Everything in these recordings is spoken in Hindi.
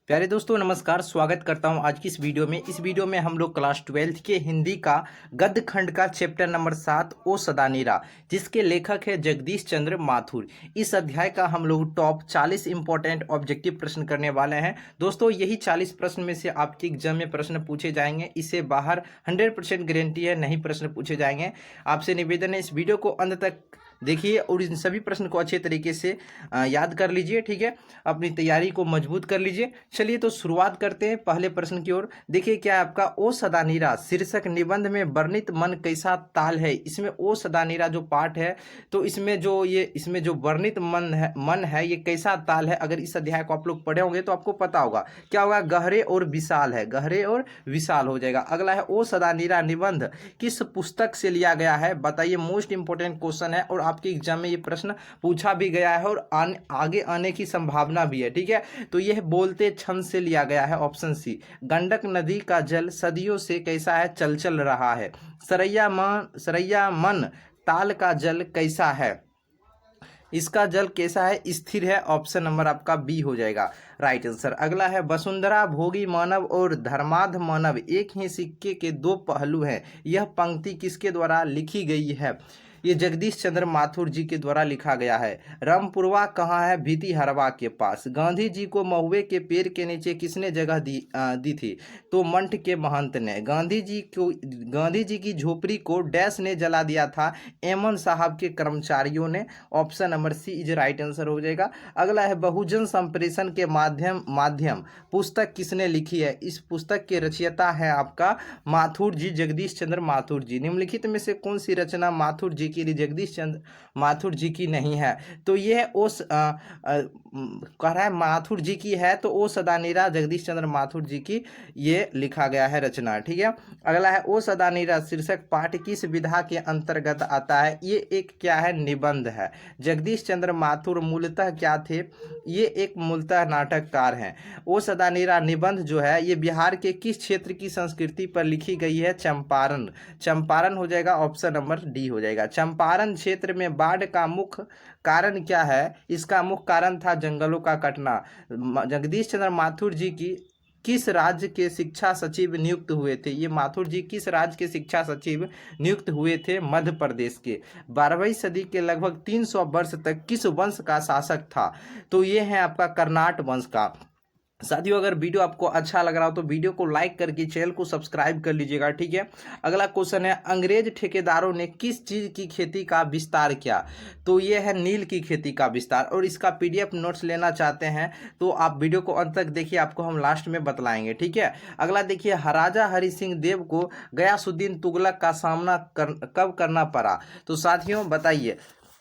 प्यारे दोस्तों नमस्कार। स्वागत करता हूं आज की इस वीडियो में। इस वीडियो में हम लोग क्लास 12th के हिंदी का गद्य खंड का चैप्टर नंबर 7 ओ सदा नीरा, जिसके लेखक है जगदीश चंद्र माथुर। इस अध्याय का हम लोग टॉप 40 इंपॉर्टेंट ऑब्जेक्टिव प्रश्न करने वाले हैं। दोस्तों यही 40 प्रश्न में से आपके एग्जाम में प्रश्न पूछे जाएंगे। इससे बाहर 100% गारंटी है नहीं प्रश्न पूछे जाएंगे। आपसे निवेदन है इस वीडियो को अंत तक देखिए और इन सभी प्रश्न को अच्छे तरीके से याद कर लीजिए। ठीक है, अपनी तैयारी को मजबूत कर लीजिए। चलिए तो शुरुआत करते हैं पहले प्रश्न की ओर। देखिए क्या है आपका ओ सदा नीरा शीर्षक निबंध में वर्णित मन कैसा ताल है। इसमें ओ सदा नीरा जो पाठ है तो इसमें जो वर्णित मन है ये कैसा ताल है। अगर इस अध्याय को आप लोग पढ़े होंगे तो आपको पता होगा क्या होगा। गहरे और विशाल है, गहरे और विशाल हो जाएगा। अगला है ओ सदा नीरा निबंध किस पुस्तक से लिया गया है, बताइए। मोस्ट इंपोर्टेंट क्वेश्चन है और आपके एग्जाम में ये प्रश्न पूछा भी गया है और आगे आने की संभावना भी है। ठीक है, तो यह बोलते छंद से लिया गया है। Option C. गंडक नदी का जल सदियों से कैसा है, चल रहा है। सरैया मन ताल का जल कैसा है, इसका जल कैसा है, स्थिर है। ऑप्शन नंबर आपका बी हो जाएगा राइट आंसर। अगला है वसुंधरा भोगी मानव और धर्माध मानव एक ही सिक्के के दो पहलू हैं। यह पंक्ति किसके द्वारा लिखी गई है, ये जगदीश चंद्र माथुर जी के द्वारा लिखा गया है। रामपुरवा कहाँ है, भीति हरवा के पास। गांधी जी को महुए के पेड़ के नीचे किसने जगह दी थी, तो मंठ के महंत ने। गांधी जी की झोपड़ी को डैश ने जला दिया था, एमन साहब के कर्मचारियों ने। Option number C is right answer हो जाएगा। अगला है बहुजन संप्रेषण के माध्यम पुस्तक किसने लिखी है। इस पुस्तक के रचयिता है आपका माथुर जी, जगदीश चंद्र माथुर जी। निम्नलिखित में से कौन सी रचना माथुर जी की जगदीश चंद्र माथुर जी की नहीं है, तो यह कह रहा है माथुर जी की है, तो ओ सदा नीरा जगदीश चंद्र माथुर जी की ये लिखा गया है रचना। ठीक है, अगला है ओ सदा नीरा शीर्षक पाठ किस विधा के अंतर्गत आता है। ये एक क्या है, निबंध है। जगदीश चंद्र माथुर मूलतः क्या थे, ये एक मूलतः नाटककार हैं। ओ सदा नीरा निबंध जो है ये बिहार के किस क्षेत्र की संस्कृति पर लिखी गई है, चंपारण। चंपारण हो जाएगा, ऑप्शन नंबर डी हो जाएगा। चंपारण क्षेत्र में बाढ़ का मुख्य कारण क्या है, इसका मुख्य कारण था जंगलों का कटना। जगदीश चंद्र माथुर जी की किस राज्य के शिक्षा सचिव नियुक्त हुए थे, ये माथुर जी किस राज्य के शिक्षा सचिव नियुक्त हुए थे, मध्य प्रदेश के। 12वीं सदी के लगभग 300 वर्ष तक किस वंश का शासक था, तो ये है आपका कर्नाट वंश का। साथियों अगर वीडियो आपको अच्छा लग रहा हो तो वीडियो को लाइक करके चैनल को सब्सक्राइब कर लीजिएगा। ठीक है, अगला क्वेश्चन है अंग्रेज ठेकेदारों ने किस चीज की खेती का विस्तार किया, तो ये है नील की खेती का विस्तार। और इसका पीडीएफ नोट्स लेना चाहते हैं तो आप वीडियो को अंत तक देखिए, आपको हम लास्ट में बतलाएंगे। ठीक है, अगला देखिए राजा हरि सिंह देव को गयासुद्दीन तुगलक का सामना कब करना पड़ा, तो साथियों बताइए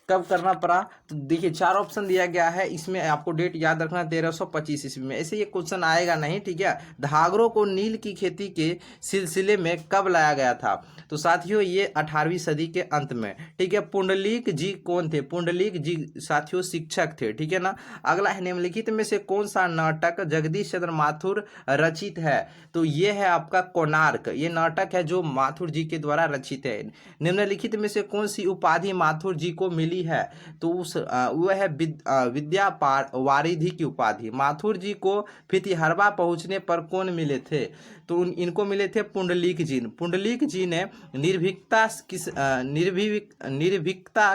कब करना पड़ा। तो देखिए 4 ऑप्शन दिया गया है, इसमें आपको डेट याद रखना 1325 ईस्वी में। ऐसे ये क्वेश्चन आएगा नहीं। ठीक है, धागरों को नील की खेती के सिलसिले में कब लाया गया था, तो साथियों ये 18वीं सदी के अंत में। ठीक है, पुंडलीक जी कौन थे, पुंडलीक जी साथियों शिक्षक थे। ठीक है ना। अगला है निम्नलिखित में से कौन सा नाटक जगदीश चंद्र माथुर रचित है, तो ये है आपका कोणार्क। ये नाटक है जो माथुर जी के द्वारा रचित है। निम्नलिखित में से कौन सी उपाधि माथुर जी को मिली है, तो वह है विद्या वारिधि की उपाधि। माथुर जी को फितिहरवा पहुंचने पर कौन मिले थे, तो इनको मिले थे पुंडलीक जी। पुंडलीक जी ने निर्भीकता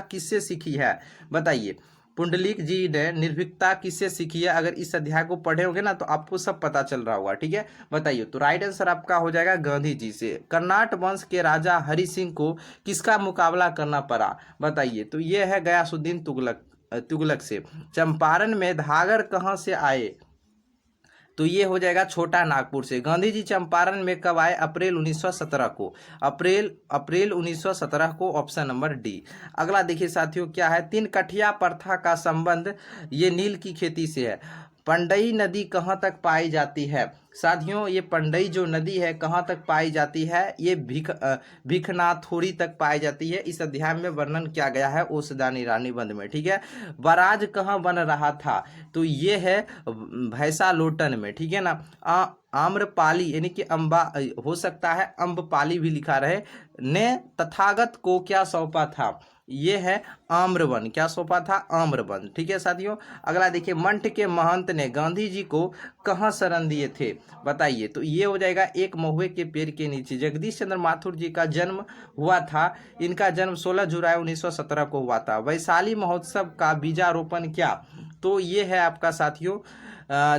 किससे सीखी है, बताइए। पुंडलीक जी ने निर्भीकता किससे सीखी है, अगर इस अध्याय को पढ़े होंगे ना तो आपको सब पता चल रहा होगा। ठीक है, बताइए। तो राइट आंसर आपका हो जाएगा गांधी जी से। कर्नाट वंश के राजा हरि सिंह को किसका मुकाबला करना पड़ा, बताइए। तो ये है गयासुद्दीन तुगलक से। चंपारण में धागर कहाँ से आए, तो ये हो जाएगा छोटा नागपुर से। गांधी जी चंपारण में कब आए, अप्रैल 1917 को। अप्रैल 1917 को, ऑप्शन नंबर डी। अगला देखिए साथियों क्या है, 3 कठिया प्रथा का संबंध ये नील की खेती से है। पंडई नदी कहाँ तक पाई जाती है, साथियों ये पंडई जो नदी है कहाँ तक पाई जाती है, ये भिखनाथोरी तक पाई जाती है। इस अध्याय में वर्णन किया गया है ओ सदा नीरा निबंध में। ठीक है, बराज कहाँ बन रहा था, तो ये है भैंसालोटन में। ठीक है ना। आम्रपाली यानी कि अम्बा हो सकता है, अम्बपाली भी लिखा रहे, ने तथागत को क्या सौंपा था, ये है आम्रवन, क्या सौंपा था? आम्रवन। ठीक है साथियों, अगला देखिए, मंठ के महंत ने गांधी जी को कहाँ शरण दिए थे, बताइए। तो ये हो जाएगा एक महुए के पेड़ के नीचे। जगदीश चंद्र माथुर जी का जन्म हुआ था, इनका जन्म 16 जुलाई 1917 को हुआ था। वैशाली महोत्सव का बीजारोपण क्या? तो ये है आपका साथियों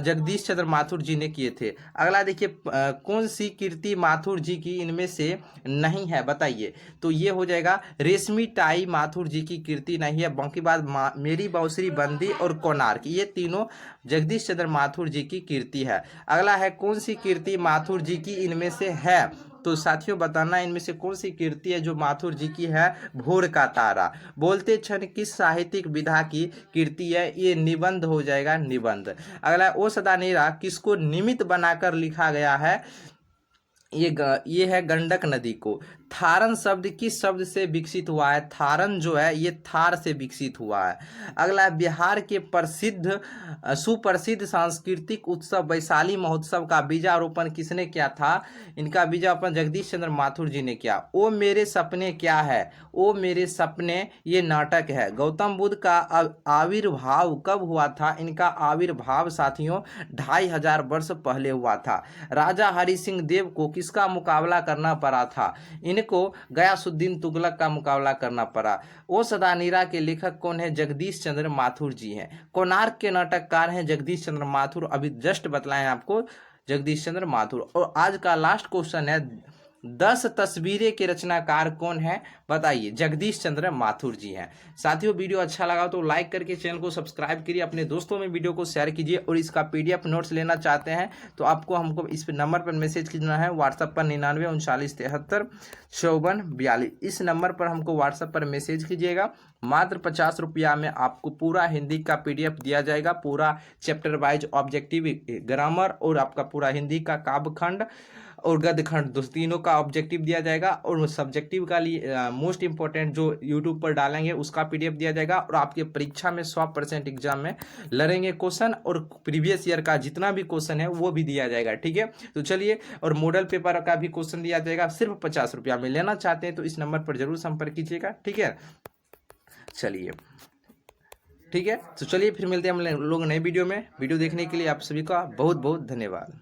जगदीश चंद्र माथुर जी ने किए थे। अगला देखिए, कौन सी कीर्ति माथुर जी की इनमें से नहीं है, बताइए। तो ये हो जाएगा रेशमी टाई माथुर जी की कीर्ति नहीं है। बाकी बात मेरी बांसुरी बंदी और कोणार्क, ये तीनों जगदीश चंद्र माथुर जी की कीर्ति है। अगला है, कौन सी कीर्ति माथुर जी की इनमें से है? तो साथियों बताना इनमें से कौन सी कीर्ति है जो माथुर जी की है? भोर का तारा। बोलते क्षण किस साहित्यिक विधा की कीर्ति है? ये निबंध हो जाएगा, निबंध। अगला, ओ सदानेरा किसको निमित्त बनाकर लिखा गया है? ये है गंडक नदी को। थारन शब्द किस शब्द से विकसित हुआ है? थारन जो है ये थार से विकसित हुआ है। अगला, बिहार के सुप्रसिद्ध सांस्कृतिक उत्सव वैशाली महोत्सव का बीजारोपण किसने किया था? इनका बीजारोपण जगदीश चंद्र माथुर जी ने किया। ओ मेरे सपने क्या है? ओ मेरे सपने ये नाटक है। गौतम बुद्ध का आविर्भाव कब हुआ था? इनका आविर्भाव साथियों 2500 वर्ष पहले हुआ था। राजा हरि सिंह देव को किसका मुकाबला करना पड़ा था? इनको गयासुद्दीन तुगलक का मुकाबला करना पड़ा। ओ सदानीरा के लेखक कौन है? जगदीश चंद्र माथुर जी हैं। कोणार्क के नाटककार हैं जगदीश चंद्र माथुर, अभी जस्ट बतलाएं आपको, जगदीश चंद्र माथुर। और आज का लास्ट क्वेश्चन है, 10 तस्वीरें के रचनाकार कौन है, बताइए। जगदीश चंद्र माथुर जी हैं। साथियों वीडियो अच्छा लगा तो लाइक करके चैनल को सब्सक्राइब करिए, अपने दोस्तों में वीडियो को शेयर कीजिए। और इसका PDF नोट्स लेना चाहते हैं तो आपको हमको इस नंबर पर मैसेज करना है, व्हाट्सएप पर 99 39 73 54 42। इस नंबर पर हमको व्हाट्सएप पर मैसेज कीजिएगा। मात्र 50 रुपया में आपको पूरा हिंदी का PDF दिया जाएगा, पूरा चैप्टर वाइज ऑब्जेक्टिव ग्रामर और आपका पूरा हिंदी का काव्यखंड और गद्यखंड तीनों का ऑब्जेक्टिव दिया जाएगा। और सब्जेक्टिव का लिए मोस्ट इंपॉर्टेंट जो यूट्यूब पर डालेंगे उसका PDF दिया जाएगा। और आपके परीक्षा में 100% एग्जाम में लड़ेंगे क्वेश्चन, और प्रीवियस ईयर का जितना भी क्वेश्चन है वो भी दिया जाएगा। ठीक है, तो चलिए, और मॉडल पेपर का भी क्वेश्चन दिया जाएगा सिर्फ 50 रुपया में। लेना चाहते हैं तो इस नंबर पर जरूर संपर्क कीजिएगा। ठीक है, चलिए, ठीक है, तो चलिए फिर मिलते हैं हम लोग नए वीडियो में। वीडियो देखने के लिए आप सभी का बहुत बहुत धन्यवाद।